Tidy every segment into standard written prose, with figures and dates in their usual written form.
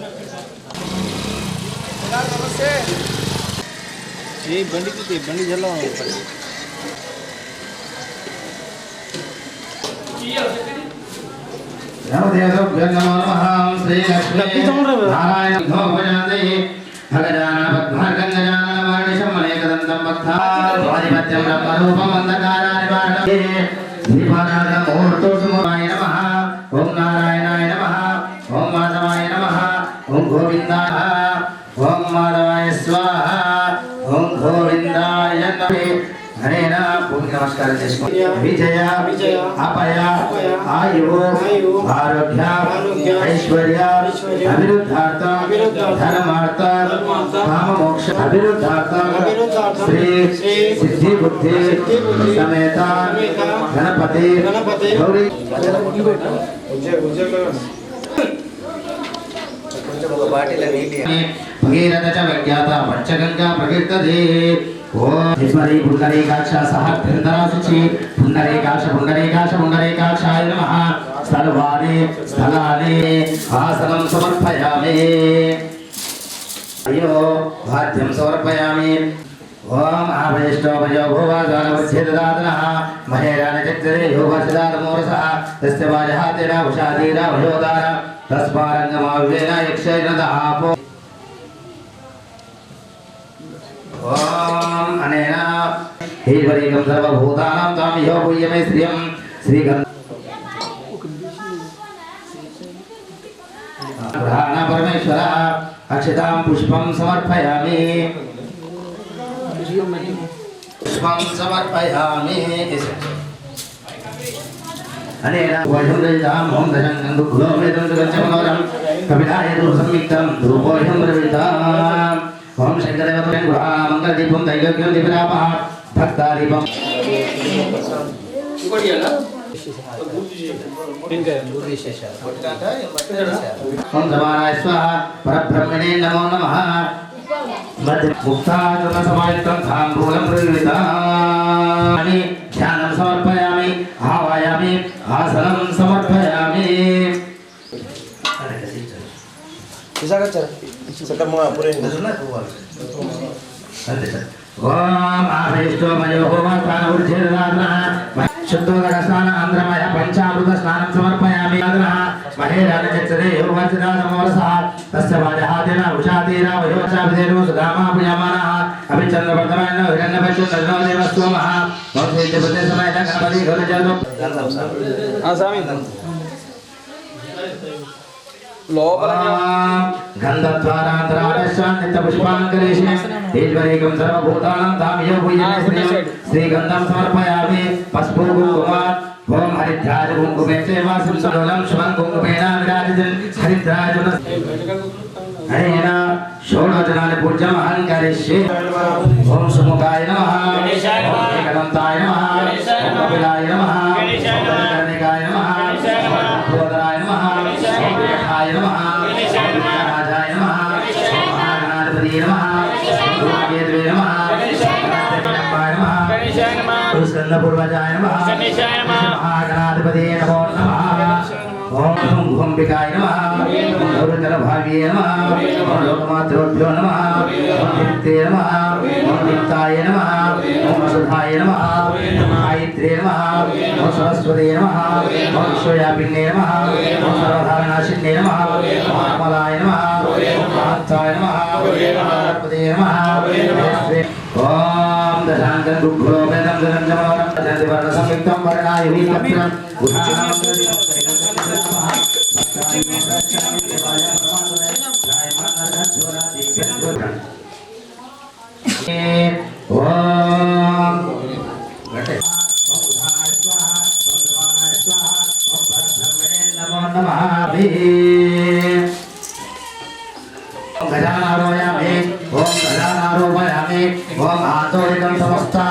नमस्ते ये बंडी जला ओम नारायणाय नमः ओम माधवाय नमः ओम गोविंदाय ओम माधवाय स्वाहा ओम गोविंदाय नमः हरे नाम नमस्कार विजय अपय आयु आरोग्य ऐश्वर्य अभिवृद्धार्थ धर्मार्थ काम मोक्ष अभिवृद्धार्थ श्री सिद्धि बुद्धि समेत गणपति गौरी भगीरथ च विज्ञाता पंचगंगा प्रकीर्तते ओम पुंडरीकाक्ष सह धृतराशि पुंडरीकाक्ष पुंडरीकाक्षाय नमः स्थलानि आसनं समर्पयामि अयो भाद्यं समर्पयामि ओम आवेष्टोभयो भुवादानवच्छेददातनः महेरानचक्रे योगसदानमोरसः तस्य वाजहातेन उषादीरा भयोदार तस्मारङ्गमावेन यक्षेण दहापो ओम अनेन हीवरीकं सर्वभूतानां तामियो भूयमे श्रियं श्रीगन्ध प्रधान परमेश्वर अक्षतां पुष्पं समर्पयामि पुष्पं समर्पयामि अनेन वैष्णवजां ओम दशं दुःखलोमेतं दुर्गच्छमनोरं कविताय दुर्संयुक्तं धूपोऽयं प्रविताम् ओम शंकरदेवतं मंगलदीपं दैवज्ञं दीपदापः भक्तादीपं ओम समानाय स्वाहा परब्रह्मणे नमो नमः मुक्ताचरणसमायुक्तं ताम्बूलं प्रवितानि ध्यानं समर्पयामि आवायामि आसनं समर्पयामि ओम आवेष्टोमयो होमस्थानवृद्धिर्दातनः शुद्धोदकस्नान आन्द्रमय पंचामृत स्नानं समर्पयामि महेरानचक्षरे योगसिदानमोरसः तस्य वाजहातेन उषातीरा वयोचाभिधेनो सुधामा पूजमानः अभिचन्द्रवर्धमानो हिरण्यपशु तन्नो देवस्तोमः वंशेज्यपते समेत गणपति घोरजनो स्वामी लोपल गंधद्वारांतरादर्शान् नित्यपुष्पाङ्करेषे ईश्वरीकं सर्वभूतानां तामियो भूयमे श्रीगन्धं समर्पयामि पस्पु कुङ्कुमात् ओम हरिद्राज कुङ्कुमे सेवासं सलोलं शुभं कुङ्कुमेन विराजितं हरिद्राज हरेण षोडशनानि पूज्यमहं करिष्ये ओम सुमुखाय नमः ओम एकदन्ताय नमः ओम कपिलाय नमः ओम कर्णिकाय नमः ओम भूधराय नमः ओम विकटाय नमः ओम राजाय नमः ओम महागणाधिपतये नमः ओम केतवे नमः ओम स्कन्दपूर्वजाय नमः महागणाधिपतये नमो नमः ओम भूम्बिकाय नमः ओम गौरजलभाव्ये नमः ओम लोकमात्रोभ्यो नमः ओम दीप्ते नमः ओम दीप्ताय नमः ओम वसुधाय नमः ओम गायत्रे नमः ओम सरस्वती नमः ओम विश्वव्यापिन्ये नमः ओम सर्वधारणाशिन्ये नमः ओम कमलाय नमः ओम महात्ताय नमः ओम गणपतये नमः ओम दशांकं दुःखलोपेतं धनञ्जमनोरं जयवर्णसंयुक्तं वर्णायुः कपिलं गजानारोपयामि ओम आतोरिकं समस्ता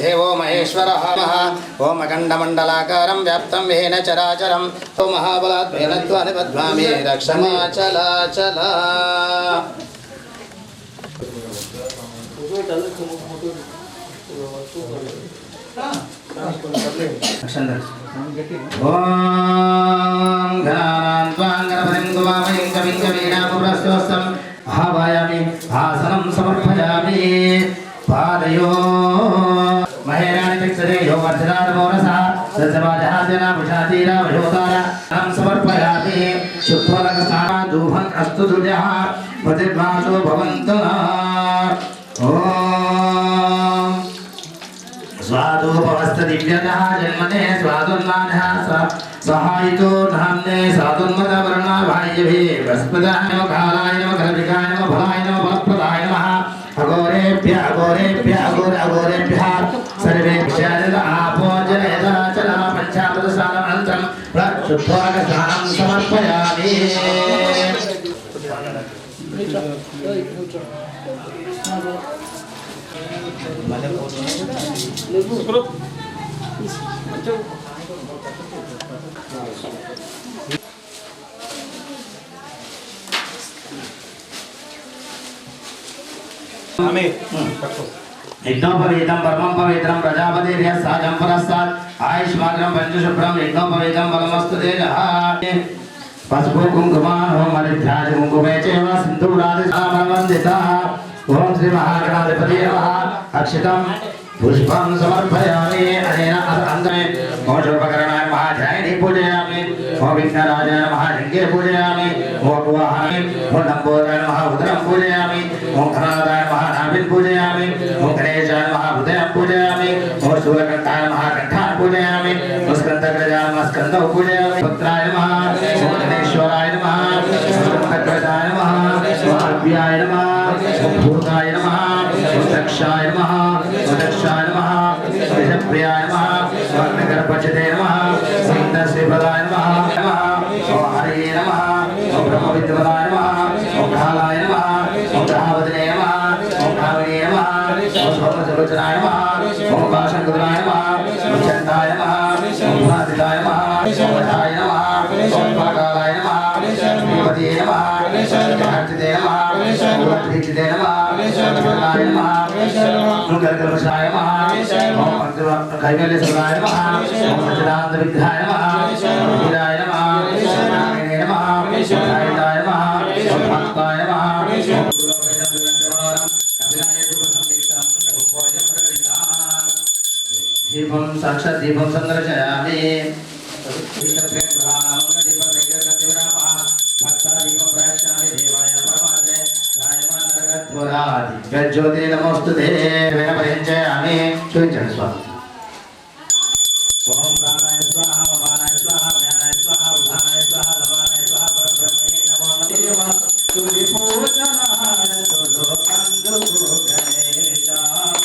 देवो महेश्वरः ओम अखण्डमण्डलाकारं व्याप्तं येन चराचरं ओ महाबलाद्वेन त्वानिबध्वामि रक्षमाचलाचला ఓం గణానాన్వాంగనపతిం గువామయం కవిం కవీనాముప్రస్తోస్తం ఆవాయామి ఆసనం సమర్పయామి పాదయో మహేరాణి చక్షతే యో వర్ధనాదమోరసః సత్సవాజహాజనా పుషాతీరా వశోతారం సమర్పయామి శుద్ధోలక స్నానా ధూపం అస్తు తుజః ప్రతిభాసో భవంతు ఓం स्वादोपवस्त दिव्यतः जन्मने स्वादुन्मानः सहायितो धाम्ने साधुन्मत वर्णा भाय्यभि वस्पदाय नमः कालाय नमः कलविकाय नमः फलाय नमः फलप्रदाय नमः अघोरेभ्यः अघोरेभ्यः सर्वेभ्यः आपो जनेता चला पंचामृत स्नानानन्तरं शुद्धोदकस्नानं समर्पयामि यज्ञोपवीतं परमं पवित्रं प्रजापतिर्यः साजं पुरस्तात् आयुष्मात्रं पञ्चशुभ्रं यज्ञोपवीतं बलमस्तु तेजः पशुपु कुङ्कुमान् होम हरिद्राज कुङ्कुमे चैव सिन्दूरादिशामनवन्दितः ओम श्री महागणाधिपति नमः अक्षितं पुष्पं समर्पयामि अनेन अंगमे मोक्षोपकरणाय महाध्यायिनी पूजयामि ओम विघ्नराजाय महालिंगे पूजयामि ओम वाहने ओम लंबोदराय महाउदरं पूजयामि ओम घनादाय महानाभिं पूजयामि ओम गणेशाय महाहृदयं पूजयामि ओम शूलकंठाय महाकंठान् पूजयामि ओम स्कंदग्रजाय महास्कन्दौ पूजयामि पुत्राय नमः ओम गणेश्वराय नमः ओम स्कंदग्रजाय नमः ओम अव्याय नमः ओम भूताय नमः ओम दक्षाय नमः ओम दक्षाय नमः विषप्रियाय नमः ओम नगरपचते नमः ओम इंद्रश्रीपदाय नमः ओम हरये नमः ओम ब्रह्मविद्वदाय नमः ओम कालाय नमः ओम ग्रहावदने नमः ओम कामिने नमः ओम सोमसलोचनाय नमः ओम पाशंकुराय नमः ओम चंडाय नमः ओम पुनादिताय नमः ओम वधाय नमः ओम पाकालाय नमः श्रीमते नमः जहार्चिते नमः ओम दीक्षिते नमः ओम नमः ओम गर्गवशाय नमः ओम कैवल्य सुराय नमः ओम सच्चिदानंद विग्रहाय नमः ओम वीराय नमः ओम नारायणे नमः ओम साहिताय नमः ओम भक्ताय नमः ओम गुरुवेदं दुरंतवारं कपिलाय दुर्गसंदिग्धं उपवाजं प्रविदात् दीपं साक्षात् दीपं संदर्शयामि ज्योति नमोस्तुते विनमयञ्चयामि शुञ्चन स्वाहा ओम प्राणाय स्वाहा अपानाय स्वाहा व्यानाय स्वाहा उदानाय स्वाहा दवानाय स्वाहा परब्रह्मणे नमो नमः तुझे पूजनाय तो लोकंदु गणेश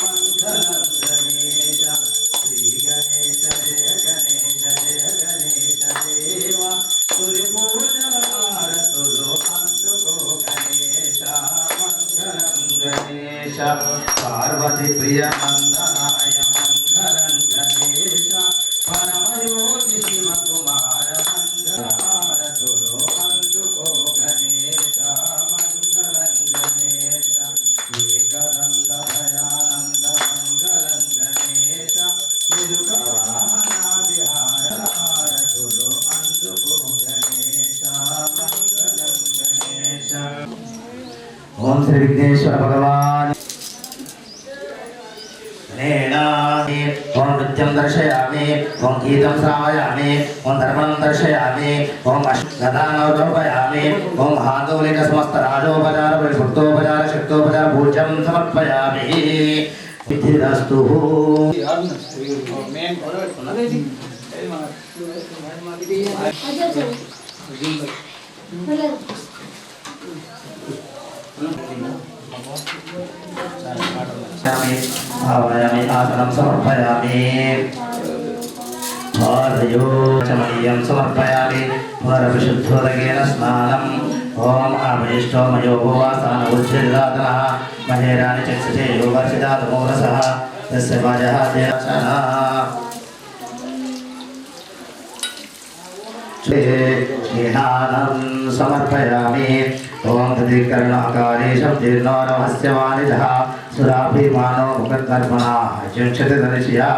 मंगलम गणेश श्री गणेश जय गणेश देवा तुझे पूजनाय तो लोकंदु गणेश मंगलम गणेश पार्वती प्रिय नंदनाय मंगलम गणेश परमयोगी शिव कुमार मंगलार तुरो अंधुको गणेश मंगलम गणेश एकदंत भयानंद मंगलम गणेश विरुगवाहनादिहार तुरो अंधुको गणेश मंगलम गणेश। ओम श्री विघ्नेश्वर भगवान ओम नृत्यं दर्शयामि ओम गीतं श्रावयामि ओम धर्मं दर्शयामि ओम अष्टदानोपयामि ओम हादोलिक समस्त राजोपचार परिभक्तोपचार शक्तोपचार पूज्यं समर्पयामि विधिरस्तु। आवायामि आसनं समर्पयामि पादयोचमनीयं समर्पयामि परविशुद्धोदकेन स्नानम् ओम आभयिष्ठोमयो भुवासानवुज्जिदातनः महेराणि चक्षुषे योगर्षिदातमोरसः तस्य वाजः देवचनः स्नेहानं समर्पयामि ओम तदिकरणाकारे शब्देर्नो नमस्य वाणिजः सुराभिमानो मुखदर्पणा चुंक्षते दर्शया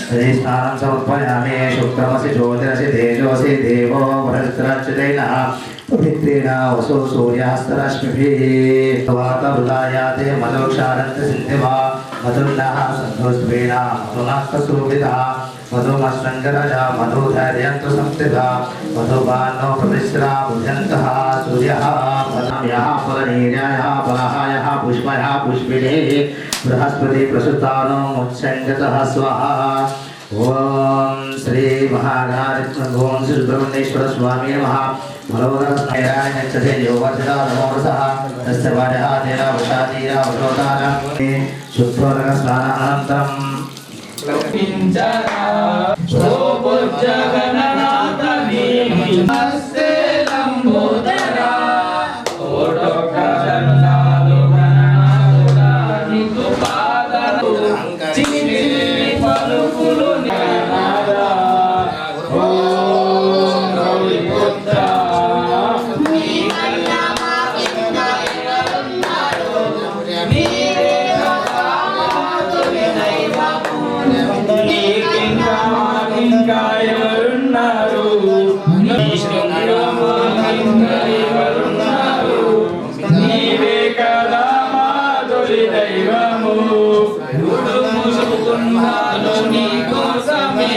स्नानं समर्पयामि शुक्रमसि ज्योतिरसि तेजोसि देवो बृहस्पतिर्च्युतेनः पवित्रेण वसो सूर्यास्तरश्मिभिः वातवृतायाते मधुक्षारन्तसिन्धिवा मधुन्नः सन्तोष्वेण मधुनास्तसूभितः मधुमस्रञ्जनजा मधुधैर्यन्तु संस्थिता मधुबान्नो प्रतिश्रा भुजन्तः सूर्यः पदम्यः फलनीर्यायः फलहायः पुष्पयः पुष्पिणे बृहस्पति प्रसुतानो मुत्सङ्गतः स्वाहा ओम श्री महागणाधिपति ओम श्री सुब्रह्मण्येश्वर स्वामी नमः मनोरस्मयाय नक्षते योगर्जिता नमोरसः तस्य वाजः तेन वशादीरा वशोदान शुद्धोदक स्नानानन्तरं किंचना शोभुजगन्नाथनी नमस्ते लंबोदरा ओटोकरनादो गणनादोदा नितु पादनु चिनि पलुकुलु नादा ओम గౌరీ పుత్ర నీ కన్నమా కిందైరున్నారు నీవే ఎవరున్నారు నీవే కదా మా తొలి దైవము ముసుకున్నాను నీ కోసమే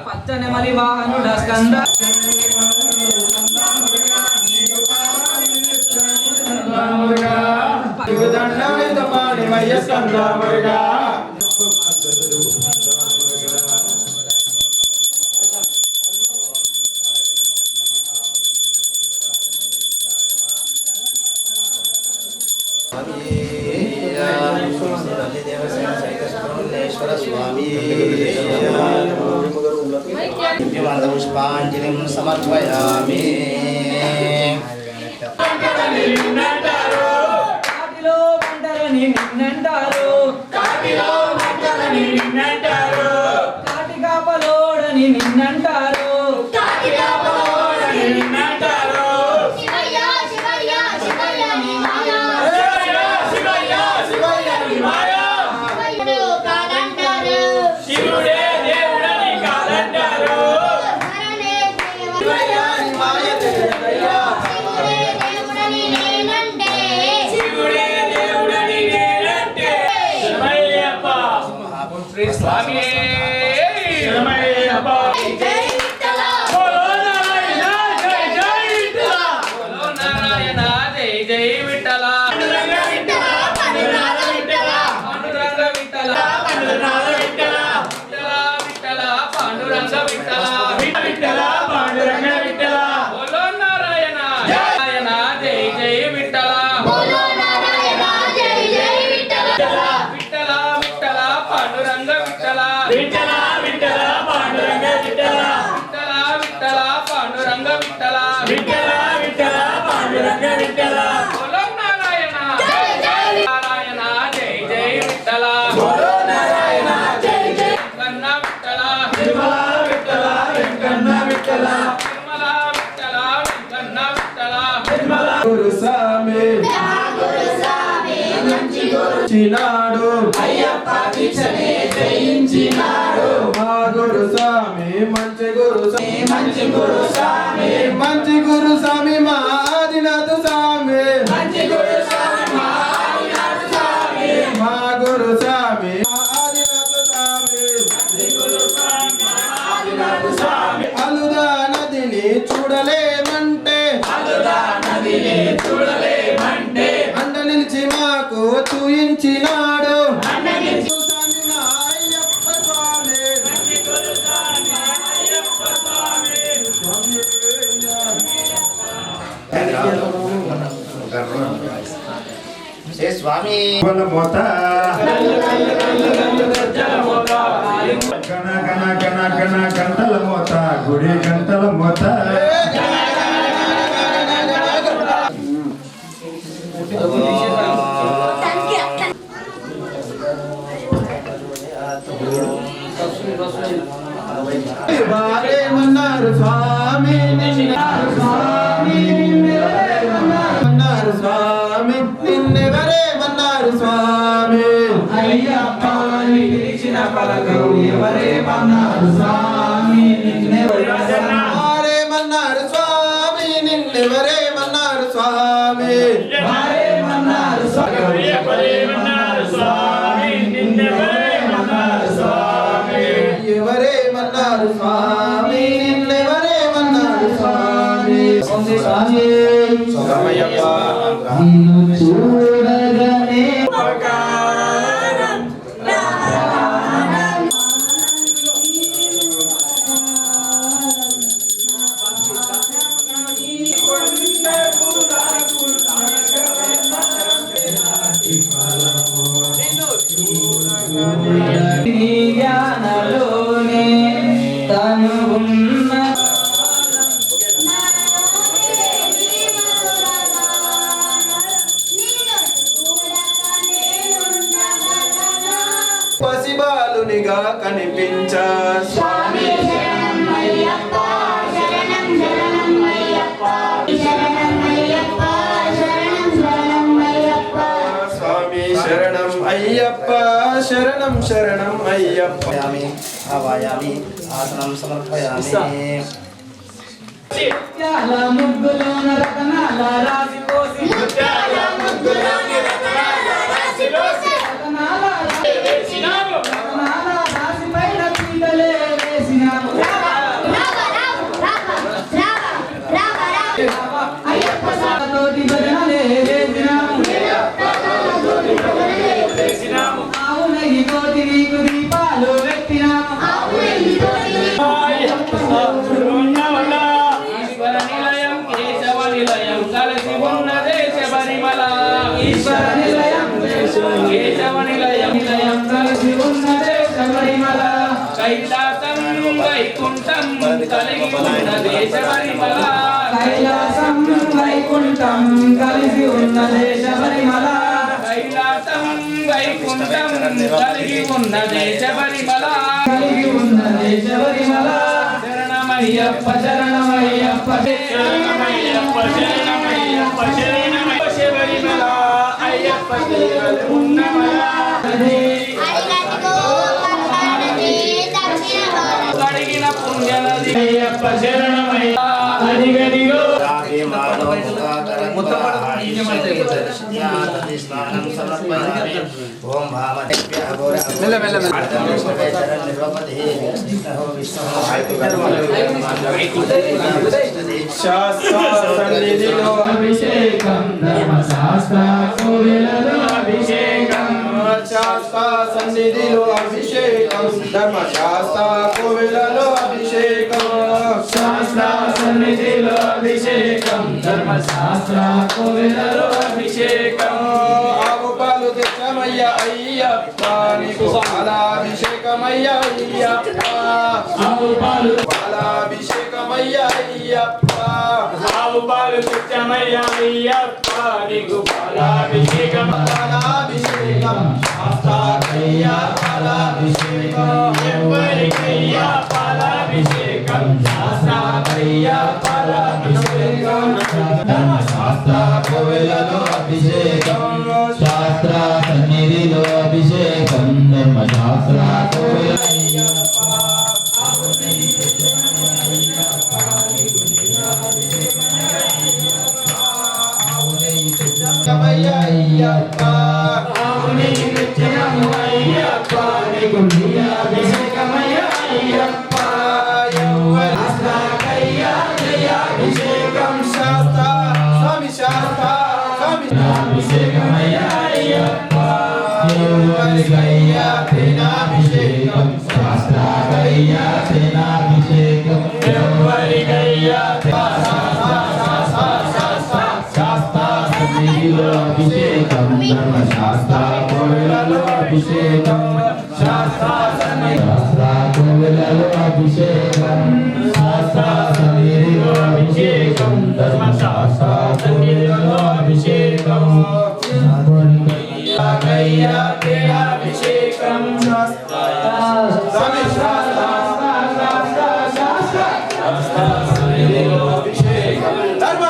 పచ్చని మలి వాహనుడ స్కంద पुष्पांजलिं समर्पयामि కాటిలో మంటలని నిన్నంటారు కాటిలో మంటలని నిన్నంటారు కాటి కాపలోడని నిన్నంటారు కాటి కాపలోడని నిన్నంటారు శివయ్య శివయ్య శివయ్య నీ మాయా శివయ్య శివయ్య శివయ్య నీ మాయా శివుడు కాదంటారు శివుడే దేవుడని కాదంటారు హరణే శివయ్య నీ మాయ తెలియదయ్యా శివుడే దేవుడని నేనంటే శివుడే దేవుడని నేనంటే శరణమయ్యప్ప శ్రీ స్వామి శరణమయ్యప్ప జై విఠల బోలో నారాయణ జై జై విఠల బోలో నారాయణ జై జై విఠల పాండురంగ విఠల పాండురంగ విఠల పాండురంగ విఠల పాండురంగ విఠల విఠల పాండురంగ విఠల విఠల పాండురంగ విఠల బోలో నారాయణ నారాయణ జై జై విఠల బోలో నారాయణ జై జై విఠల విఠల విఠల పాండురంగ విఠల విఠల విఠల పాండురంగ విఠల విఠల విఠల పాండురంగ విఠల విఠల విఠల పాండురంగ విఠల బోలో నారాయణ జై జై నారాయణ జై జై విఠల బోలో నారాయణ జై జై కన్న విఠల నిర్మల విఠల వెంకన్న విఠల నిర్మల విఠల వెంకన్న విఠల నిర్మల గురుస్వామి మంచి గురు చినాడు అయ్యప్ప దీక్షనే జయించినాడు మా గురుస్వామి మంచి గురుస్వామి మంచి గురు స్వామి మంచి గురుస్వామి మా ఆదినాథ స్వామి మంచి గురు స్వామి మా ఆదినాథ గురు స్వామి అలుదా నదిని చూడలేమంటే అండ నిలిచి మాకు చూయించినాడు స్వామి మా అయ్యప్ప స్వామి స్వామి మోత గణ గణ గణ గణ గంటల మోత గుడి గంటల మోత వారేమన్నారు స్వామి స్వామి నిన్నెవరేమన్నారు స్వామి నిన్నెవరేమన్నారు స్వామి అయ్యప్ప పిలిచిన పలకవు ఎవరేమన్నారు స్వామి వారేమన్నారు స్వామి నిన్నెవరేమన్నారు స్వామి ఎవరేమన్నారు స్వామి ఎవరేమన్నారు స్వామి నిన్నెవరేమన్నారు స్వామి ఎవరేమన్నారు స్వామి నిన్నెవరేమన్నారు స్వామి స్వామి నిన్ను చూడగానే జ్ఞానలోనే తను ఉన్న పసిబాలునిగా కనిపించ స్వామి స్వామి శరణం అయ్యప్ప శరణం శరణం అయ్యప్ప ఆవాయామి ఆసనం సమర్పయామి ముత్యాల ముగ్గులోన రతనాల రాశి పోసి ముత్యాల ముగ్గులోన రతనాల రాశి పోసి రతనాల రాశి పైన పీటలే వేసినాము అయ్యప్ప సాతోటి భజనలే వేసినాము ఆవు నెయ్యి తోటి నీకు దీపాలు పెట్టినాము ఈశ్వర నిలయం కేశవ నిలయం కలిసి ఉన్నదే శబరిమల ఈశ్వర నిలయం కేశవ నిలయం నిలయం కలిసి ఉన్నదే శబరిమల కైలాసం వైకుంఠం కలిగి ఉన్నదే శబరిమల కైలాసం వైకుంఠం కలిసి ఉన్నదే శబరిమల కైలాసం వైకుంఠం కలిగి ఉన్నదే శబరిమల కలిగి ఉన్నదే శబరిమల శరణమయ్యప్ప శరణమయ్యప్ప శరణమయ్యప్ప శరణమయ్యప్ప శరణమయ్యప్ప శబరిమల అయ్యప్ప ఉన్నమల కడిగిన పుణ్యనది అయ్యప్ప శరణమయ్య అడిగడిగో స్నానం సమర్పయామి ఓం భావదేభ్యః సన్నిధిలో అభిషేకం ధర్మశాస్త్ర కోవెలలో అభిషేకం శాస్త్ర సన్నిధిలో అభిషేకం ధర్మశాస్త్ర కోవెలలో అభిషేకం శాస్త్ర సన్నిధిలో అభిషేకం ధర్మశాస్త్ర కోవెలలో అభిషేకం ఆవు పాలు తెచ్చమయ్య అయ్యప్ప నీకు పాలాభిషేకమయ్య అయ్యప్ప ఆవు పాలు పాలాభిషేకమయ్య అయ్యప్ప ఆవు పాలు తెచ్చమయ్య అయ్యప్ప నీకు పాలాభిషేకం పాలాభిషేకం శాస్త్రయ్య పాలాభిషేకం ఎవరికయ్యా పాలాభిషేకం శాస్త్రయ్యా పాలాభిషేకం ధర్మశాస్త్ర కోవెలలో అభిషేకం శాస్త్ర సన్నిధిలో అభిషేకం ధర్మశాస్త్ర కోవెల అయ్యప్ప ఆవుని నిత్యము అయ్యప్ప నీకు నీరాభిషేకమయ్యా అయ్యప్ప శాస్త్రాకయ్యా జయాభిషేకం శాస్త్ర స్వామి శాస్త్ర స్వామి అభిషేకమయ్యా అయ్యప్ప ఎవరికయ్యా తేనాభిషేకం శాస్త్రాకయ్యా తేనాభిషేకం ఎవరికయ్యా శాస్త్రాసన్నిధిలో అభిషేకం ధర్మశాస్త్ర కోవిలలో అభిషేకం శాస్త్ర కోవిలలో అభిషేకం శాస్త్రాసన్నిధిలో అభిషేకం ధర్మశాస్త్ర కోవిలలో అభిషేకం కయ్యా తేనాభిషేకం స్వామి శాస్త్ర అభిషేకం ధర్మ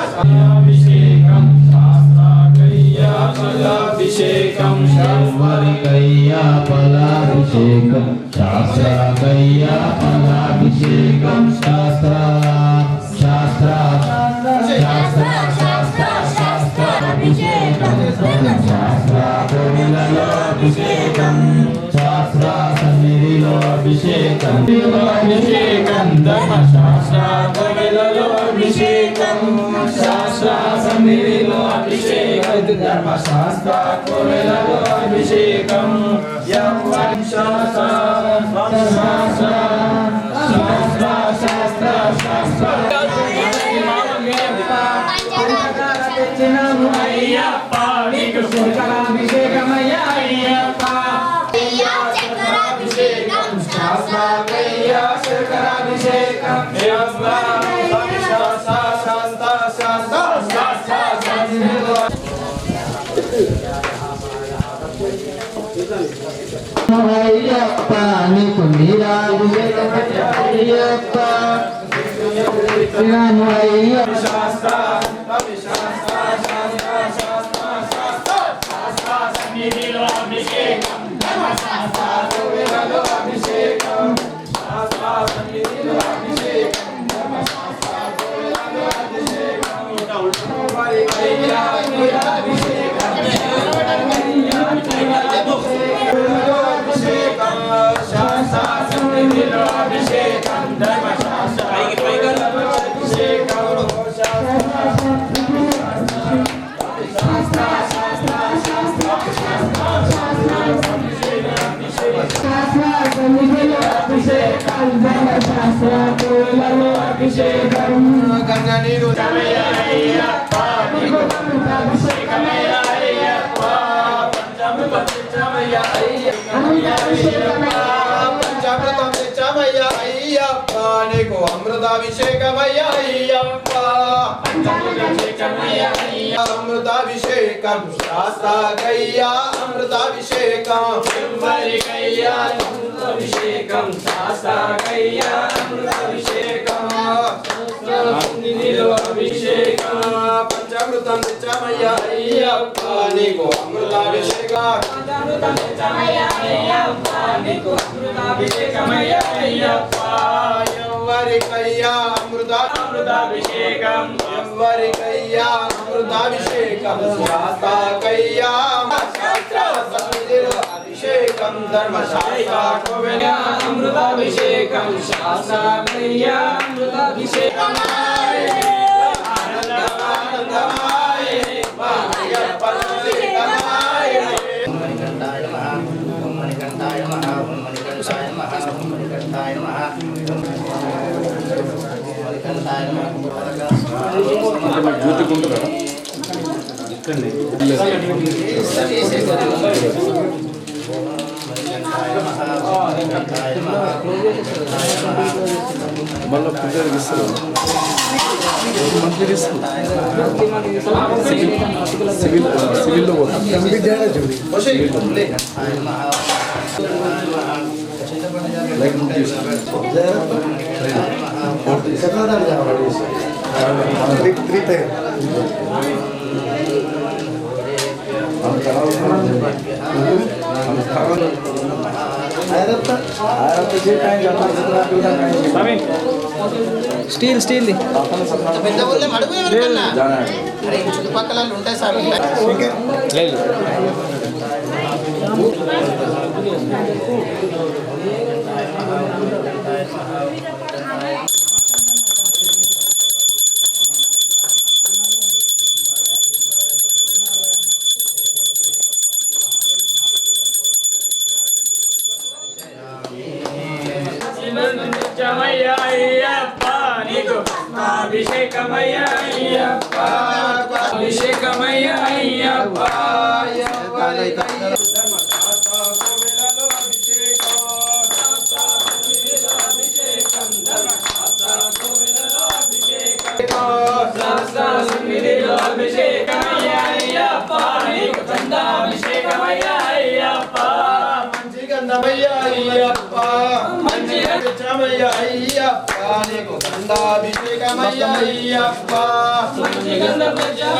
అభిషేకం శాస్త్రాకయ్యా అభిషేకం శంవరికయ్యా ఫలాభిషేకం శాస్త్రాకయ్యా ఫలాభిషేకం శాస్త్ర కోవిలలో అభిషేకం శాస్త్ర సన్నిధిలో అభిషేకం అభిషేకం ధర్మశాస్త్ర కోవిలలో అభిషేకం శాస్త్ర సన్నిధిలో అభిషేకం ధర్మశాస్త్ర కోవిలలో అభిషేకం యవ్వన్ శాస్త్ర అయ్యప్ప నీకు శంకరాభిషేకమయ్యా అయ్యప్ప శాస్త్రాకయ్యా శంకరాభిషేకం స్వామి శాస్త్ర శాస్త్ర శాస్త్ర అయ్యప్ప నీకు నీరాభిషేకమయ్యా అయ్యప్ప అయ్యప్ప శాస్త్ర స్వామి శాస్త్ర సన్నిధిలో అభిషేకం శాస్త్ర కోవిలలో అభిషేకం శాస్త్ర సన్నిధిలో అభిషేకం శాస్త్ర కోవిలలో అభిషేకం వరికయ్యా అభిషేకం అభిషేకం శాస్త్ర సన్నిధిలో అభిషేకం ధర్మశాస్త్ర అభిషేకం గంగా నీరు అయ్యప్ప నీకు అభిషేకమయ్యా అయ్యప్ప పంచామృతం తెచ్చామయ్యా అయ్యప్ప నీకు అమృతాభిషేకమయ్యా అయ్యప్ప అమృతాభిషేకం శాస్త్రాకయ్యా అమృతాభిషేకం ఎవరికయ్యా అభిషేకం శాస్త్రాకయ్యా అమృతాభిషేకం సన్నిధిలో అభిషేకం పంచామృతం తెచ్చామయ్యా అయ్యప్ప నీకు అమృతాభిషేకం అభిషేకమయ్యా అయ్యప్ప ఎవరికయ్యా అమృతాభిషేకం ఎవరికయ్యా అమృతాభిషేకం శాస్త్రాకయ్యా సన్నిధిలో అభిషేకం ధర్మశాస్త్ర కోవిల అమృతాభిషేకం శాస్త్రాకయ్యా అమృతాభిషేకం సివిల్లో స్టీల్ స్టీల్ పెద్ద ఊళ్ళో మడుగు ఎవరికన్నా అరే చుట్టుపక్కల ఉంటాయి సార్ అభిషేకమయ్యా అయ్యప్ప అభిషేకమయ్యా అయ్యప్ప అభిషేకమయ్యా అయ్యప్ప నీకు చందాభిషేకమయ్యా అయ్యప్ప మంచి గంధమయ్యా అయ్యప్ప మంచి గంధమయ్యా అయ్యప్ప నీకు గంధాభిషేకమయ్యా అయ్యప్ప మంచి గంధమయ్యా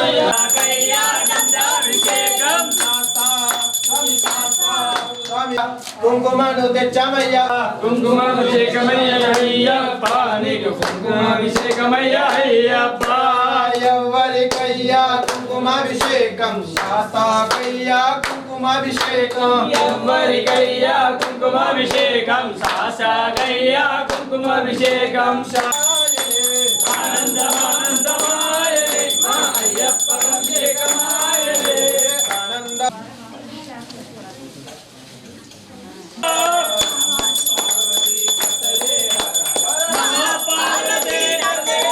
గంధాభిషేకం స్వామి కుంకుమను తెచ్చామయ్యా కుంకుమాభిషేకమయ్యా అయ్యప్ప నీకు కుంకుమాభిషేకమయ్యా అయ్యప్ప ఎవరికయ్యా కుంకుమాభిషేకం శాస్తాకయ్యా కుంకుమాభిషేకం ఎవరికయ్యా కుంకుమాభిషేకం శాస్తాకయ్యా కుంకుమాభిషేకం ఆనందమానందమాయనే మా అయ్యప్ప అభిషేకమాయనే ఆనంద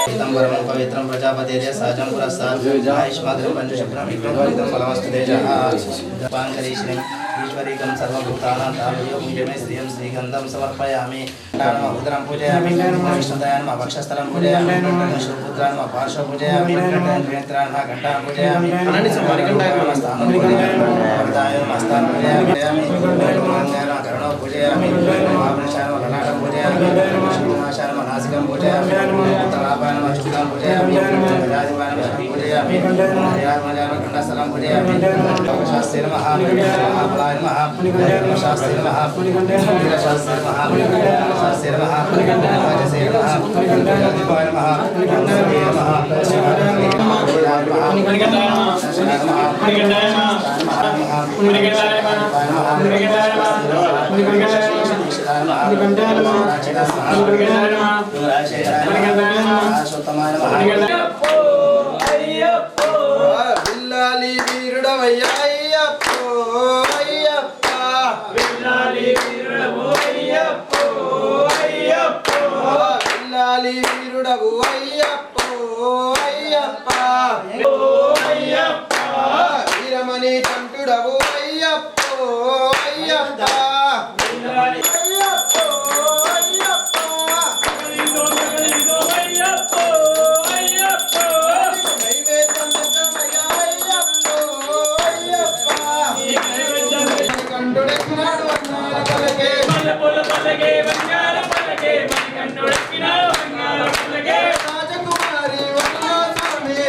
पीताम्बरं पवित्रं प्रजापतेर्य सहजं पुरस्तात् आयुष्मात्रं पंचशुभ्रं विक्रमोदितं फलमस्तु तेजः पाङ्करीश्वरीं ईश्वरीकं सर्वभूतानां तामयो पूजयामि श्रियं श्रीगन्धं समर्पयामि उदरं पूजयामि विष्णुदयां नमः वक्षस्थलं पूजयामि श्रीपुत्रान् नमः पार्श्वं पूजयामि नेत्रान् नमः घण्टां पूजयामि मणिकण्ठाय नमः स्थानं पूजयामि करणं पूजयामि महापुरुषाय नमः ललाटं पूजयामि विष्णुमाशाय नमः नासिकं पूजयामि उत्तरापाय नमः चुक्लं पूजयामि राजपाय नमः पूजयामि हरियात्मजाय नमः खण्डस्थलं पूजयामि शास्त्रे नमः महाफलाय नमः शास्त्रे नमः शास्त्रे नमः शास्त्रे नमः राजसे नमः दीपाय नमः नमः విల్లాలి వీరుడవయ్యా అయ్యప్పో అయ్యప్ప విల్లాలి వీరుడవు అయ్యప్పో అయ్యప్ప విల్లాలి వీరుడవు అయ్యప్పో అయ్యప్ప ఓ అయ్యప్ప వీరమణి కంఠుడవు అయ్యప్పో అయ్యప్ప విల్లాలి అయ్యప్పో అయ్యప్ప అయ్యప్పో అయ్యప్ప నైవేద్యం నిజమయ్యా అయ్యప్పో అయ్యప్ప కంఠుడెక్కినాడు అన్నాల పలకే మల్లెపూల పలకే బంగార పలకే కంఠుడెక్కినాడు బంగార పలకే రాజకుమారి వరదా స్వామి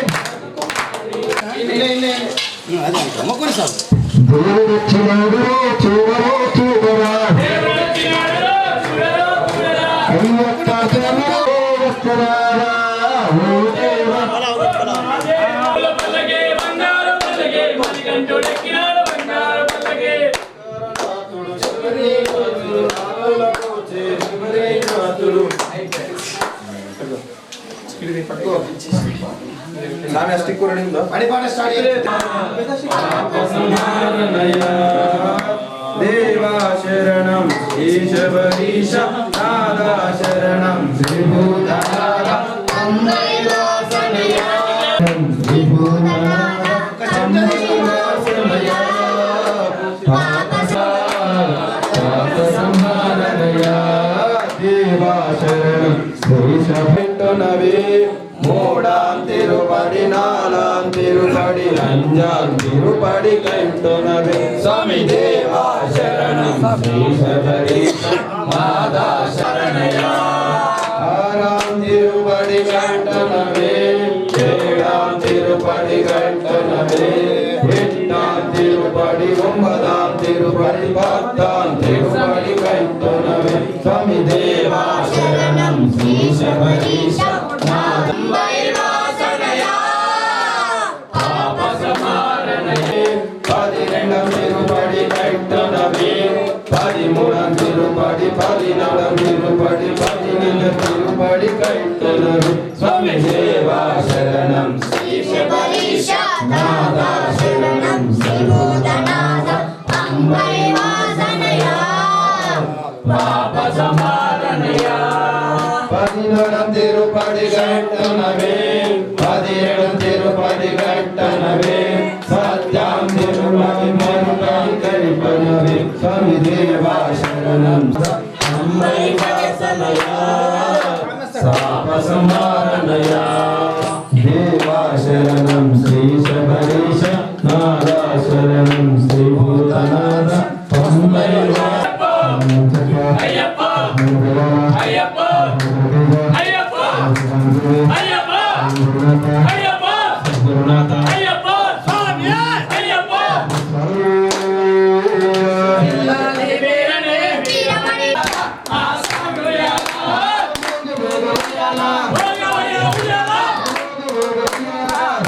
దేవుడొచ్చినాడు చూడరో చూడరా అయ్యప్ప దేవుడు వస్తున్నారా ఓ దేవా పలకే బంగార పలకే కంఠుడెక్కినాడు బంగార పలకే దేవా శరణం ఈశవరీశ నాదా శరణం శ్రీభూతనాథ దేవా శరణం శ్రీశభెట్టునవే మూడాం తిరుపడి నాలాం తిరుపడి లంజాం తిరుపడి కంటునవే స్వామి దేవా శరణం శ్రీశబరీశ మాదా శరణయా ఆరాం తిరుపడి కంటునవే ఏడాం తిరుపడి కంటునవే ఎట్టాం తిరుపడి ఒంబదాం తిరుపడి పత్తాం తిరుపడి కంటునవే స్వామి దేవా శరణం శ్రీశబరీశ తిరుపడి కట్టునవే பதிமூணாம் திருப்படி பதினாலாம் திருப்படி பதினெண்டு திருப்படி கைத்தனவே சுவாமி தேவா சரணம் श्री शबरीश नादा शरणं श्रीभूतनाथ अम्बै वासनया पाप समारणया பதினாலாம் திருப்படி கைத்தனவே பதினேழாம் திருப்படி கைத்தனவே சத்யாம் திருப்பதி மறுபடி கைப்பனவே சுவாமி தேவா சரணம் அம்மை வாசனயா सापसंहारणया देवा शरणं श्री शबरीश नादा शरणं श्री भूतनाथ अम्बैवा అయ్యప్ప అయ్యప్ప అయ్యప్ప అయ్యప్ప అయ్యప్ప గురునాథ అయ్యప్ప స్వామి అయ్యప్ప ఇల్లాలి వీరనే వీరమణి ఆ సాగుయాలా భోగవయ్య ఉయ్యాలా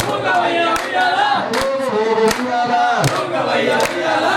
భోగవయ్య ఉయ్యాలా భోగవయ్య ఉయ్యాలా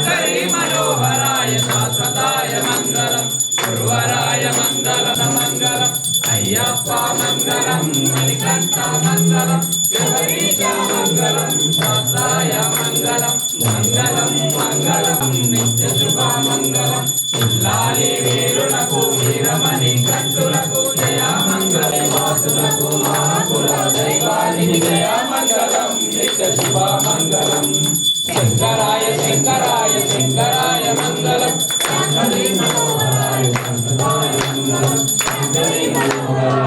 హరి మనోహరాయ శాశ్వతాయ మంగళం గురువరాయ మంగళం మంగళం అయ్యప్ప మంగళం మణికంఠ మంగళం శబరీశ మంగళం శాస్త్రాయ మంగళం మంగళం మంగళం నిత్య శుభ మంగళం ఇల్లాలి వీరులకు వీరమణి కంఠులకు జయ మంగళ వాసులకు మహాకుల దైవానికి జయ మంగళం నిత్య శుభ మంగళం శంకరాయ శంకరాయ శంకరాయ మంగళం శంకరీ మనోహరాయ శంకరాయ మంగళం శంకరీ మనోహరాయ